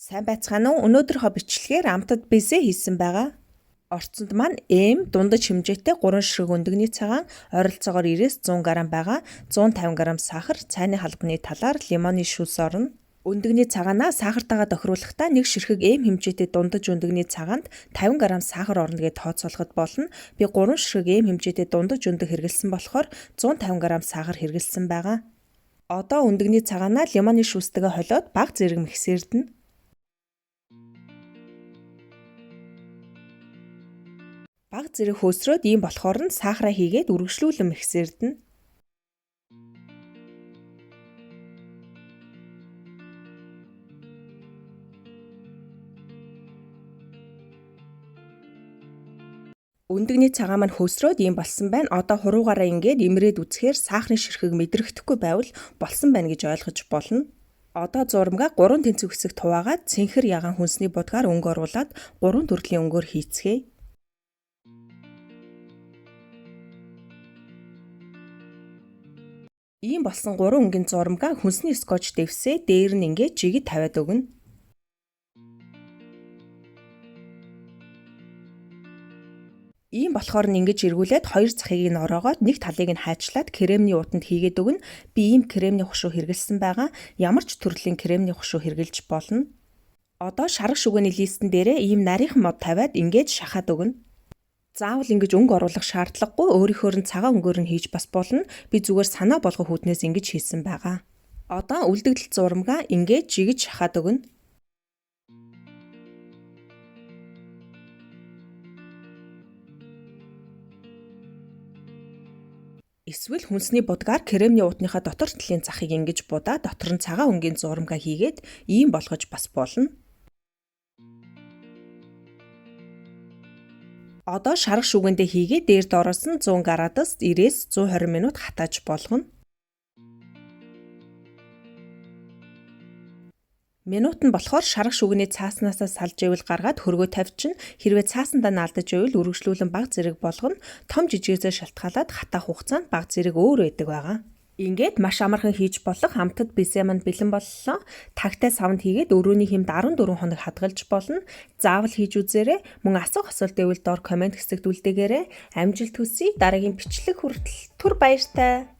Сайн байцгаана уу? Өнөөдрийнхөө бичлэгээр амтад бизээ хийсэн байгаа. Орцонд маань дундаж хэмжээтэй 3 ширхэг өндөгний цагаан, ойролцоогоор 90-100 г байгаа. 150 г сахар, цайны халбаны талаар лимоны шүүс орно. Өндөгний цагаанаа сахартайгаа тохируулахдаа 1 ширхэг хэмжээтэй дундаж өндөгний цагаанд 50 г сахар орно гэж тооцоолоход болно. Би 3 ширхэг хэмжээтэй дундаж өндөг хэрэглэсэн болохоор 150 г сахар хэрэглэсэн байгаа. Одоо өндөгний цагаанаа лимоны шүүстэйгээ холиод бага зэрэг миксердэнэ. Бага зэрэг хөөсрөөд ийм болохоор нь сахараа хийгээд үргэлжлүүлэн миксердэнэ. Өндөгний цагаан маань хөөсрөөд ийм болсон байна. Одоо хуруугаараа ингээд имрээд үзэхээр сахарын ширхэг мэдрэгдэхгүй байвал болсон байна гэж ойлгож болно. Одоо зурмгаа 3 тэнцвэг хэсэгт хуваагаад цэнхэр ягаан хүнсний будгаар өнгө оруулаад 3 төрлийн өнгөөр хийцгээе. Ийм болсон 3 өнгийн зурмгаа хүнсний скотч дэвсээ дээр нь ингээд жигэд тавиад өгнө. Ийм болохоор нь ингэж эргүүлээд хоёр захыг нь ороогоод нэг талыг нь хайчлаад кремний утанд хийгээд өгнө. Би ийм кремний хушуу хэрэглэсэн байгаа. Ямар ч төрлийн кремний хушуу хэрэглэж болно. Одоо шарга шүгэний листэн дээрээ ийм нарийнхан мод тавиад ингэж шахаад өгнө. Заавал ингэж өнгө оруулах шаардлагагүй, өөрийнхөө нь цагаан өнгөөр нь хийж бас болно. Би зүгээр санаа болгох үүднээс ингэж хийсэн байгаа. Одоо үлдэгдэл зурмгаа ингэж жигэж шахаад өгнө. Эсвэл хүнсний будгаар кремний уутныхаа дотор талын захыг ингэж будаа дотор нь цагаан өнгийн зурмгаа хийгээд ийм болгож бас болно. Одоо шарга шүгэндээ хийгээд дээр доороос нь 100 градус 90-120 минут хатааж болгоно. Минут нь болохоор шарга шүгэний цааснасаа салж ивэл гаргаад хөргөө тавьчихна. Хэрвээ цаасандаа наалдаж ивэл үргэлжлүүлэн бага зэрэг болгоно. Том жижигээс шалтгаалаад хатаах хугацаанд бага зэрэг өөр байдаг байгаа. Ингээд маш амархан хийж болох амтад бизээ маань бэлэн боллоо. Тагтай савнд хийгээд өрөөний хэмд 14 хоног хадгалж болно. Заавал хийж үзээрэй. Мөн асуух асуулт байвал доор комент хэсэгт үлдээгээрэй. Амжилт хүсье. Дараагийн бичлэг хүртэл түр баяртай.